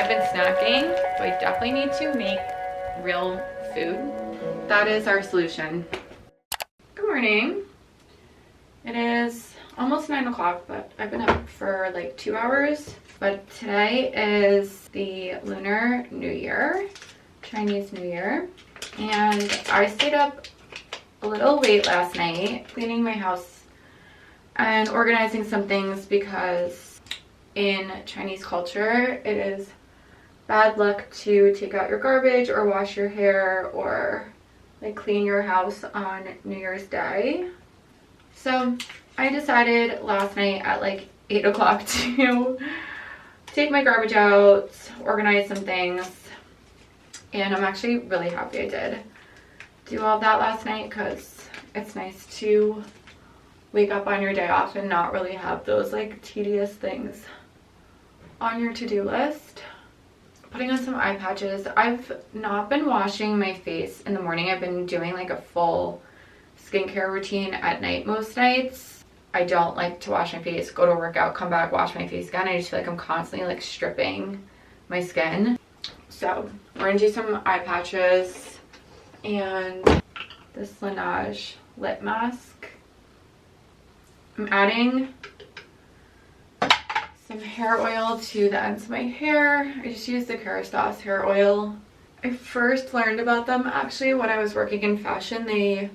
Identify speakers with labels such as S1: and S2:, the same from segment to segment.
S1: I've been snacking, so I definitely need to make real food. That is our solution. Good morning. It is almost 9 o'clock, but I've been up for like 2 hours. But today is the Lunar New Year, Chinese New Year. And I stayed up a little late last night cleaning my house and organizing some things because in Chinese culture, it is bad luck to take out your garbage or wash your hair or like clean your house on New Year's Day. So I decided last night at like 8 o'clock to take my garbage out, organize some things, and I'm actually really happy I did do all of that last night because it's nice to wake up on your day off and not really have those like tedious things on your to-do list. Putting on some eye patches. I've not been washing my face in the morning. I've been doing like a full skincare routine at night most nights. I don't like to wash my face, go to a workout, come back, wash my face again. I just feel like I'm constantly like stripping my skin. So we're gonna do some eye patches and this Laneige lip mask. I'm adding some hair oil to the ends of my hair. I just use the Kerastase hair oil. I first learned about them actually when I was working in fashion. They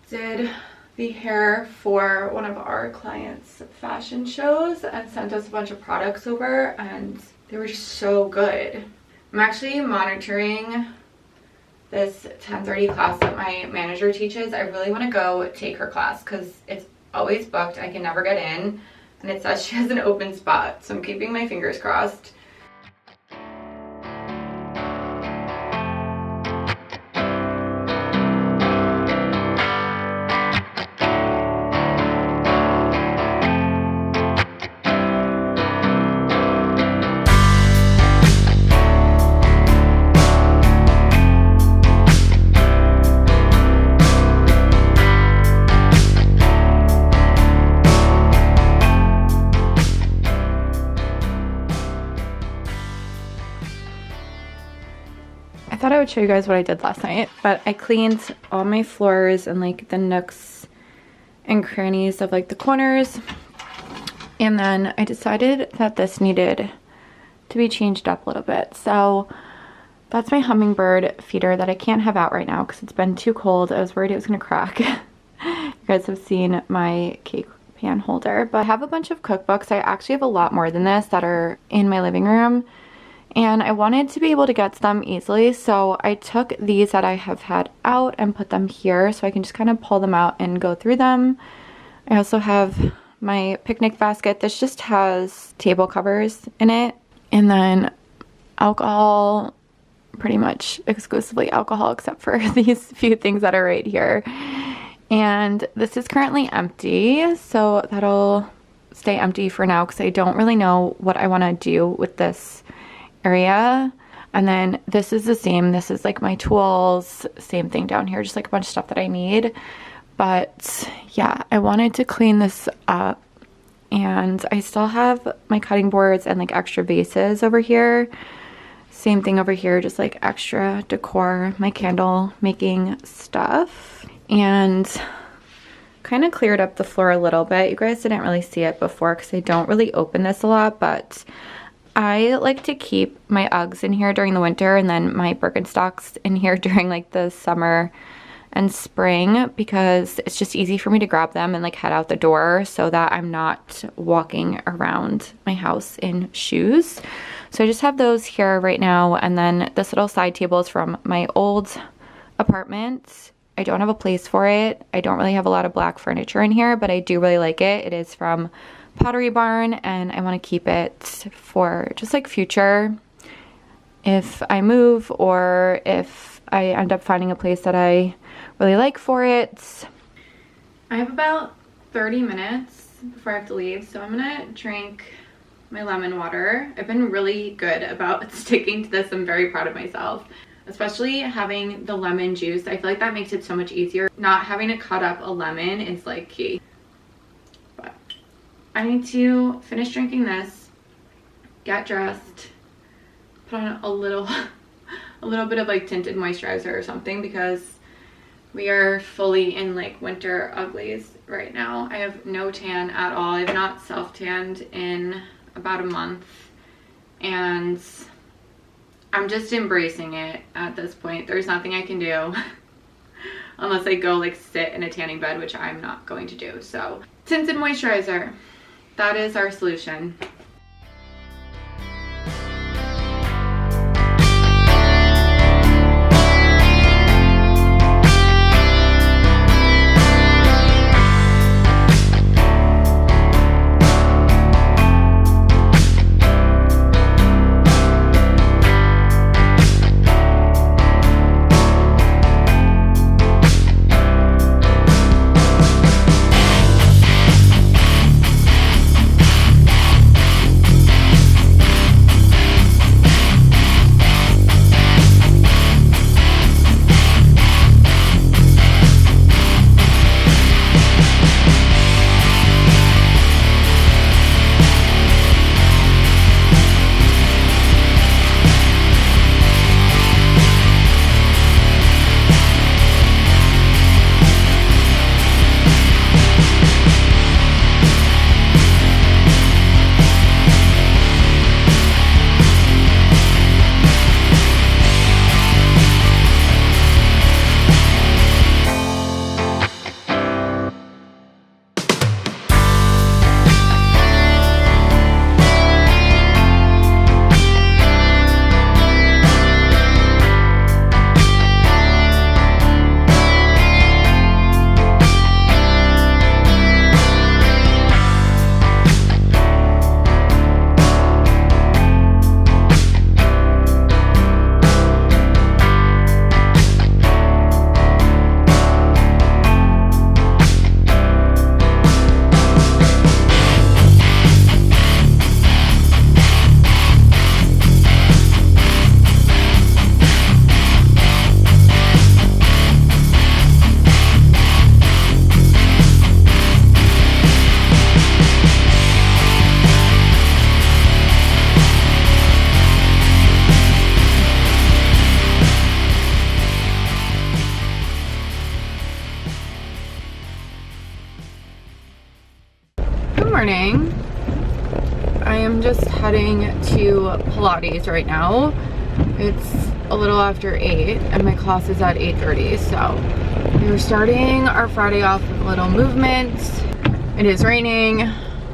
S1: did the hair for one of our clients' fashion shows and sent us a bunch of products over, and they were just so good. I'm actually monitoring this 10:30 class that my manager teaches. I really want to go take her class because it's always booked. I can never get in, and it says she has an open spot, so I'm keeping my fingers crossed. I thought I would show you guys what I did last night, but I cleaned all my floors and like the nooks and crannies of like the corners. And then I decided that this needed to be changed up a little bit. So that's my hummingbird feeder that I can't have out right now because it's been too cold. I was worried it was gonna crack. You guys have seen my cake pan holder, but I have a bunch of cookbooks. I actually have a lot more than this that are in my living room. And I wanted to be able to get to them easily, so I took these that I have had out and put them here so I can just kind of pull them out and go through them. I also have my picnic basket. This just has table covers in it, and then alcohol, pretty much exclusively alcohol except for these few things that are right here. And this is currently empty, so that'll stay empty for now because I don't really know what I want to do with this area. And then this is the same. This is like my tools, same thing down here, just like a bunch of stuff that I need. But yeah, I wanted to clean this up, and I still have my cutting boards and like extra vases over here. Same thing over here, just like extra decor, my candle making stuff, and kind of cleared up the floor a little bit. You guys didn't really see it before because I don't really open this a lot, but I like to keep my Uggs in here during the winter and then my Birkenstocks in here during like the summer and spring because it's just easy for me to grab them and like head out the door so that I'm not walking around my house in shoes. So I just have those here right now, and then this little side table is from my old apartment. I don't have a place for it. I don't really have a lot of black furniture in here, but I do really like it. It is from Pottery Barn, and I want to keep it for just like future if I move or if I end up finding a place that I really like for it. I have about 30 minutes before I have to leave, so I'm gonna drink my lemon water. I've been really good about sticking to this. I'm very proud of myself, especially having the lemon juice. I feel like that makes it so much easier. Not having to cut up a lemon is like key. I need to finish drinking this, get dressed, put on a little bit of like tinted moisturizer or something, because we are fully in like winter uglies right now. I have no tan at all. I've not self-tanned in about a month, and I'm just embracing it at this point. There's nothing I can do unless I go like sit in a tanning bed, which I'm not going to do. So tinted moisturizer, that is our solution. Morning. I am just heading to Pilates right now. It's a little after 8 and my class is at 8:30, so we're starting our Friday off with a little movement. It is raining,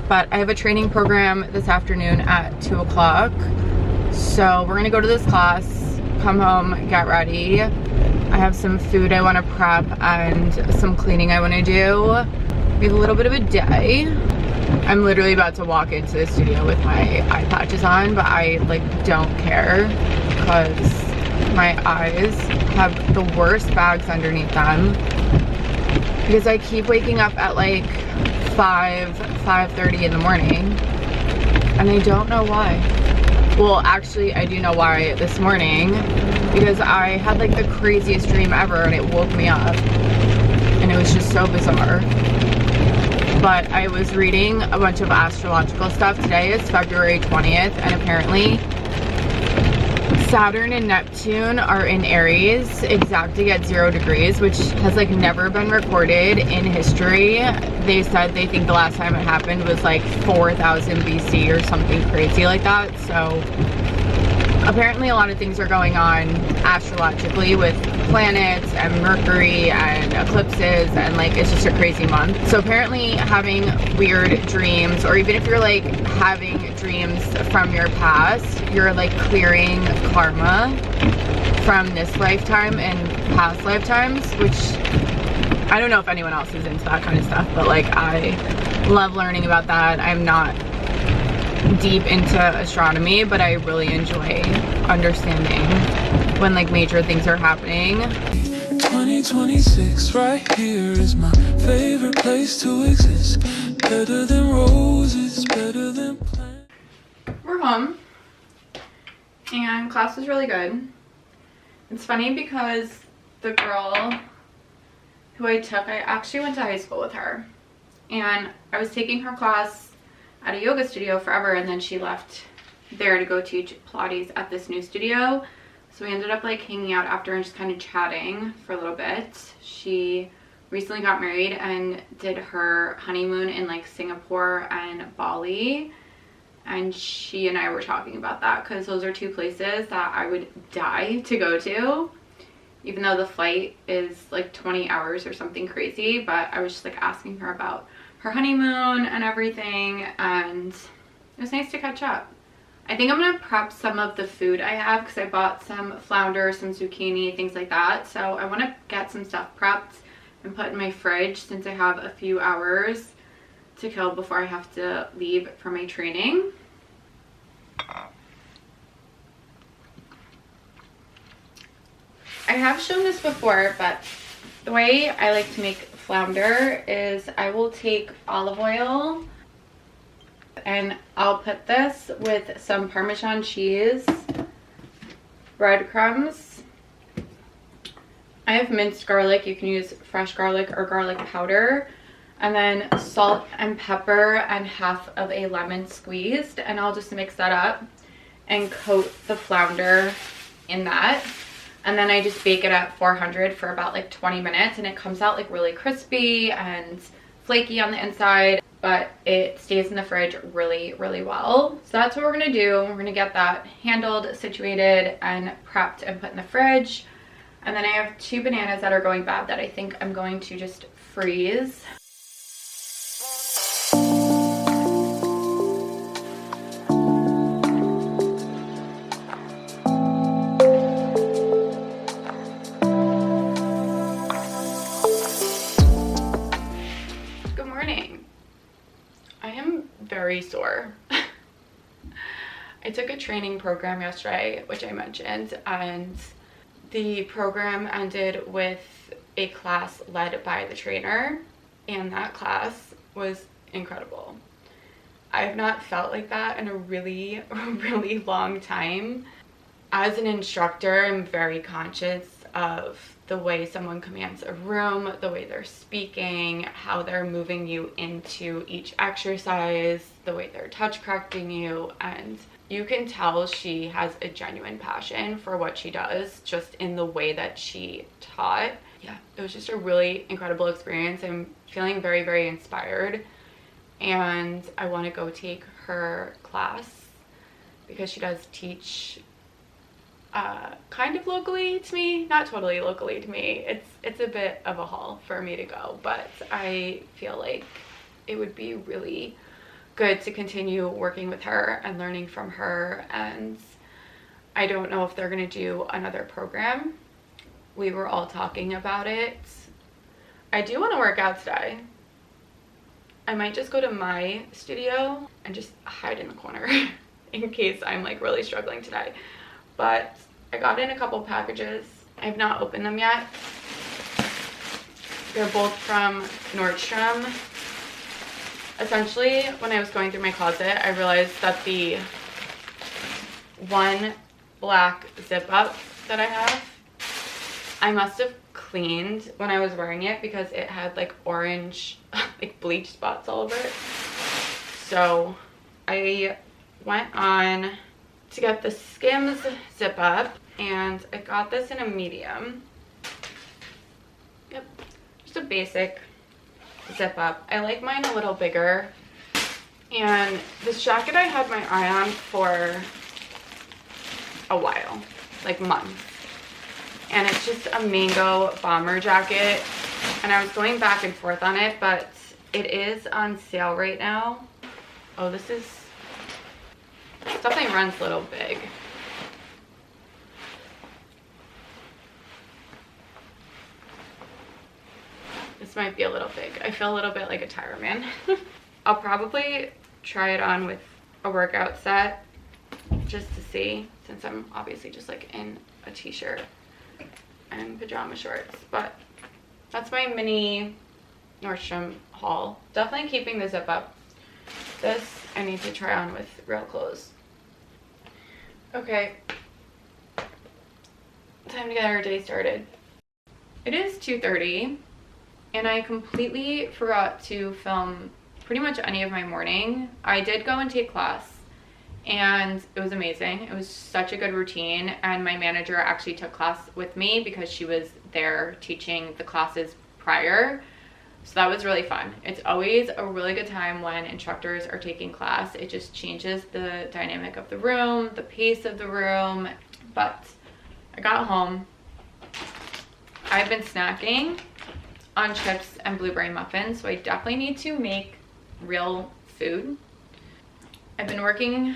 S1: but I have a training program this afternoon at 2 o'clock, so we're gonna go to this class, come home, get ready. I have some food I want to prep and some cleaning I want to do. We have a little bit of a day. I'm literally about to walk into the studio with my eye patches on, but I like don't care because my eyes have the worst bags underneath them because I keep waking up at like 5:30 in the morning and I don't know why. Well, actually I do know why this morning, because I had like the craziest dream ever and it woke me up and it was just so bizarre. But I was reading a bunch of astrological stuff. Today is February 20th, and apparently Saturn and Neptune are in Aries, exacting at 0 degrees, which has like never been recorded in history. They said they think the last time it happened was like 4000 BC or something crazy like that. So apparently a lot of things are going on astrologically with planets and Mercury and eclipses, and like it's just a crazy month. So apparently having weird dreams, or even if you're like having dreams from your past, you're like clearing karma from this lifetime and past lifetimes, which I don't know if anyone else is into that kind of stuff, but like I love learning about that. I'm not deep into astronomy, but I really enjoy understanding when like major things are happening.
S2: 2026 right here is my favorite place to exist. Better than roses, better than plants.
S1: We're home and class was really good. It's funny because the girl who I actually went to high school with her, and I was taking her class at a yoga studio forever, and then she left there to go teach Pilates at this new studio. So we ended up like hanging out after and just kind of chatting for a little bit. She recently got married and did her honeymoon in like Singapore and Bali. And she and I were talking about that because those are two places that I would die to go to, even though the flight is like 20 hours or something crazy. But I was just like asking her about her honeymoon and everything, and it was nice to catch up. I think I'm gonna prep some of the food I have because I bought some flounder, some zucchini, things like that. So I want to get some stuff prepped and put in my fridge since I have a few hours to kill before I have to leave for my training. I have shown this before, but the way I like to make flounder is I will take olive oil and I'll put this with some Parmesan cheese, breadcrumbs. I have minced garlic. You can use fresh garlic or garlic powder. And then salt and pepper and half of a lemon squeezed. And I'll just mix that up and coat the flounder in that. And then I just bake it at 400 for about like 20 minutes. And it comes out like really crispy and flaky on the inside. But it stays in the fridge really, really well. So that's what we're going to do. We're going to get that handled, situated, and prepped and put in the fridge. And then I have 2 bananas that are going bad that I think I'm going to just freeze. Good morning. I am very sore. I took a training program yesterday, which I mentioned, and the program ended with a class led by the trainer, and that class was incredible. I have not felt like that in a really, really long time. As an instructor, I'm very conscious of the way someone commands a room, the way they're speaking, how they're moving you into each exercise, the way they're touch correcting you, and you can tell she has a genuine passion for what she does just in the way that she taught. Yeah, it was just a really incredible experience. I'm feeling very, very inspired, and I want to go take her class because she does teach kind of locally to me, not totally locally to me. It's a bit of a haul for me to go, but I feel like it would be really good to continue working with her and learning from her. And I don't know if they're going to do another program. We were all talking about it. I do want to work out today. I might just go to my studio and just hide in the corner in case I'm like really struggling today. But I got in a couple packages. I have not opened them yet. They're both from Nordstrom. Essentially, when I was going through my closet, I realized that the one black zip up that I have, I must have cleaned when I was wearing it because it had like orange, like bleach spots all over it. So I went on to get the Skims zip up, and I got this in a medium. Yep, just a basic zip up. I like mine a little bigger. And this jacket I had my eye on for a while, like months. And it's just a mango bomber jacket. And I was going back and forth on it, but it is on sale right now. Oh, this definitely runs a little big. This might be a little big. I feel a little bit like a tire man. I'll probably try it on with a workout set just to see, since I'm obviously just like in a t-shirt and pajama shorts. But that's my mini Nordstrom haul. Definitely keeping the zip up. This I need to try on with real clothes. Okay, time to get our day started. It is 2:30 and I completely forgot to film pretty much any of my morning. I did go and take class and it was amazing. It was such a good routine, and my manager actually took class with me because she was there teaching the classes prior. So that was really fun. It's always a really good time when instructors are taking class. It just changes the dynamic of the room, the pace of the room. But I got home. I've been snacking on chips and blueberry muffins, so I definitely need to make real food. I've been working,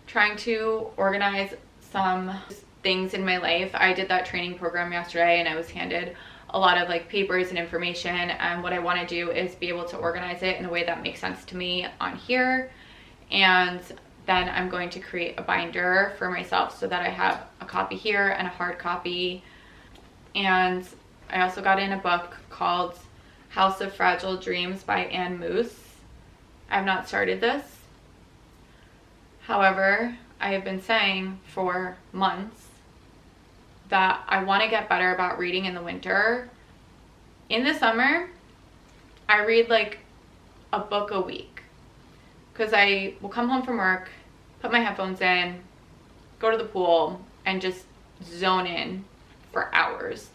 S1: trying to organize some things in my life. I did that training program yesterday, and I was handed a lot of like papers and information, and what I want to do is be able to organize it in a way that makes sense to me on here. And then I'm going to create a binder for myself so that I have a copy here and a hard copy. And I also got in a book called House of Fragile Dreams by Anne Moose. I have not started this. However, I have been saying for months that I want to get better about reading in the winter. In the summer, I read like a book a week because I will come home from work, put my headphones in, go to the pool, and just zone in for hours.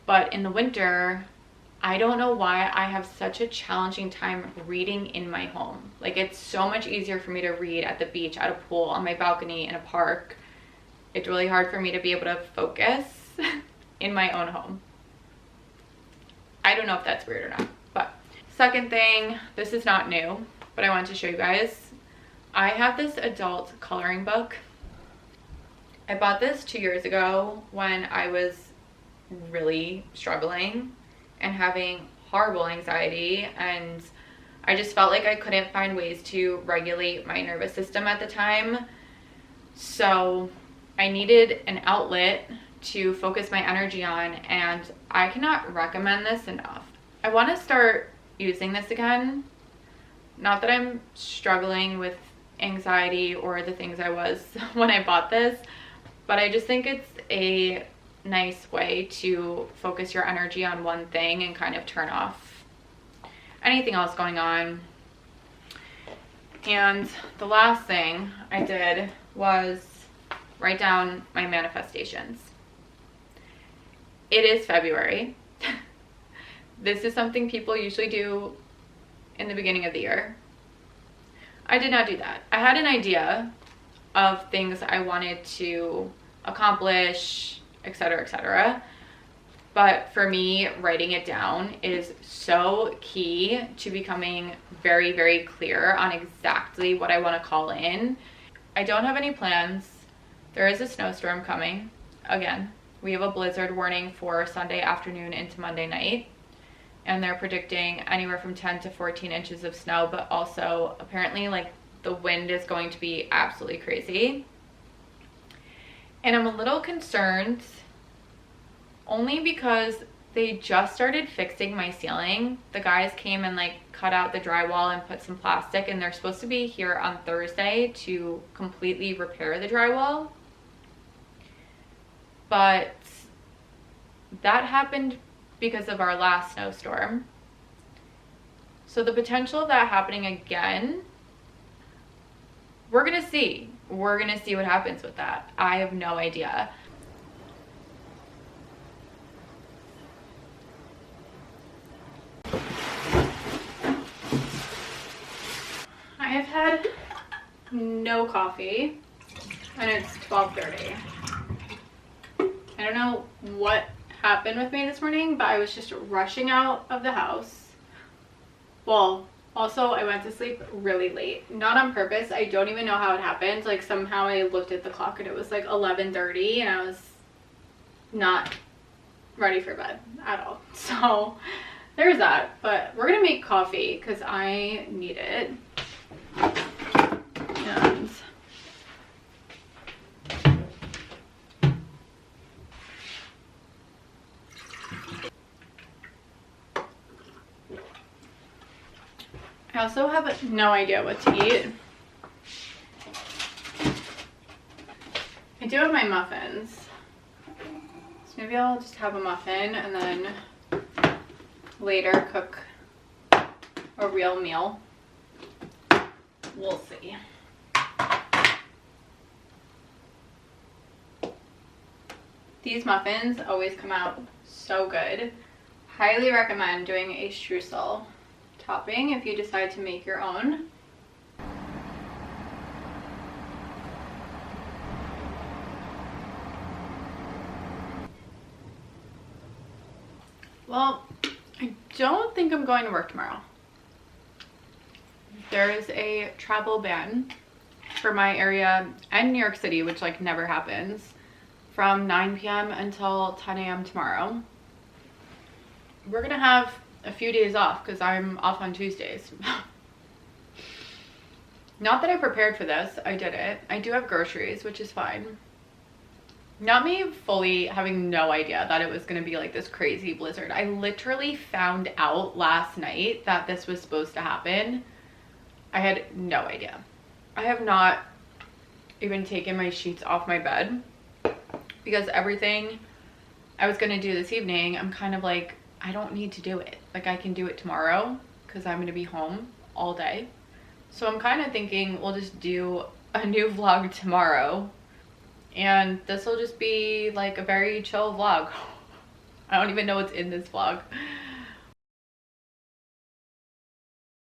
S1: But in the winter, I don't know why I have such a challenging time reading in my home. Like, it's so much easier for me to read at the beach, at a pool, on my balcony, in a park. It's really hard for me to be able to focus in my own home. I don't know if that's weird or not. But second thing, this is not new, but I want to show you guys. I have this adult coloring book. I bought this 2 years ago when I was really struggling and having horrible anxiety, and I just felt like I couldn't find ways to regulate my nervous system at the time. So I needed an outlet to focus my energy on, and I cannot recommend this enough. I want to start using this again. Not that I'm struggling with anxiety or the things I was when I bought this, but I just think it's a nice way to focus your energy on one thing and kind of turn off anything else going on. And the last thing I did was write down my manifestations. It is February. This is something people usually do in the beginning of the year. I did not do that. I had an idea of things I wanted to accomplish, etc., etc. But for me, writing it down is so key to becoming very, very clear on exactly what I want to call in. I don't have any plans. There is a snowstorm coming. Again, we have a blizzard warning for Sunday afternoon into Monday night, and they're predicting anywhere from 10 to 14 inches of snow, but also apparently like the wind is going to be absolutely crazy. And I'm a little concerned only because they just started fixing my ceiling. The guys came and like cut out the drywall and put some plastic, and they're supposed to be here on Thursday to completely repair the drywall. But that happened because of our last snowstorm. So the potential of that happening again, we're gonna see. We're gonna see what happens with that. I have no idea. I have had no coffee, and it's 12:30. I don't know what happened with me this morning, but I was just rushing out of the house. Well, also I went to sleep really late, not on purpose. I don't even know how it happened. Like, somehow I looked at the clock and it was like 11:30, and I was not ready for bed at all. So there's that. But we're gonna make coffee because I need it. And I also have no idea what to eat. I do have my muffins, so maybe I'll just have a muffin and then cook a real meal. We'll see. These muffins always come out so good. Highly recommend doing a streusel topping if you decide to make your own. Well, I don't think I'm going to work tomorrow. There is a travel ban for my area and New York City, which like never happens, from 9 p.m. until 10 a.m. tomorrow. We're gonna have a few days off because I'm off on Tuesdays. Not that I prepared for this, I did it. I do have groceries, which is fine. Not me fully having no idea that it was going to be like this crazy blizzard. I literally found out last night that this was supposed to happen. I had no idea. I have not even taken my sheets off my bed because everything I was going to do this evening, I'm kind of like, I don't need to do it. Like I can do it tomorrow because I'm going to be home all day. So I'm kind of thinking we'll just do a new vlog tomorrow. And this will just be like a very chill vlog. I don't even know what's in this vlog.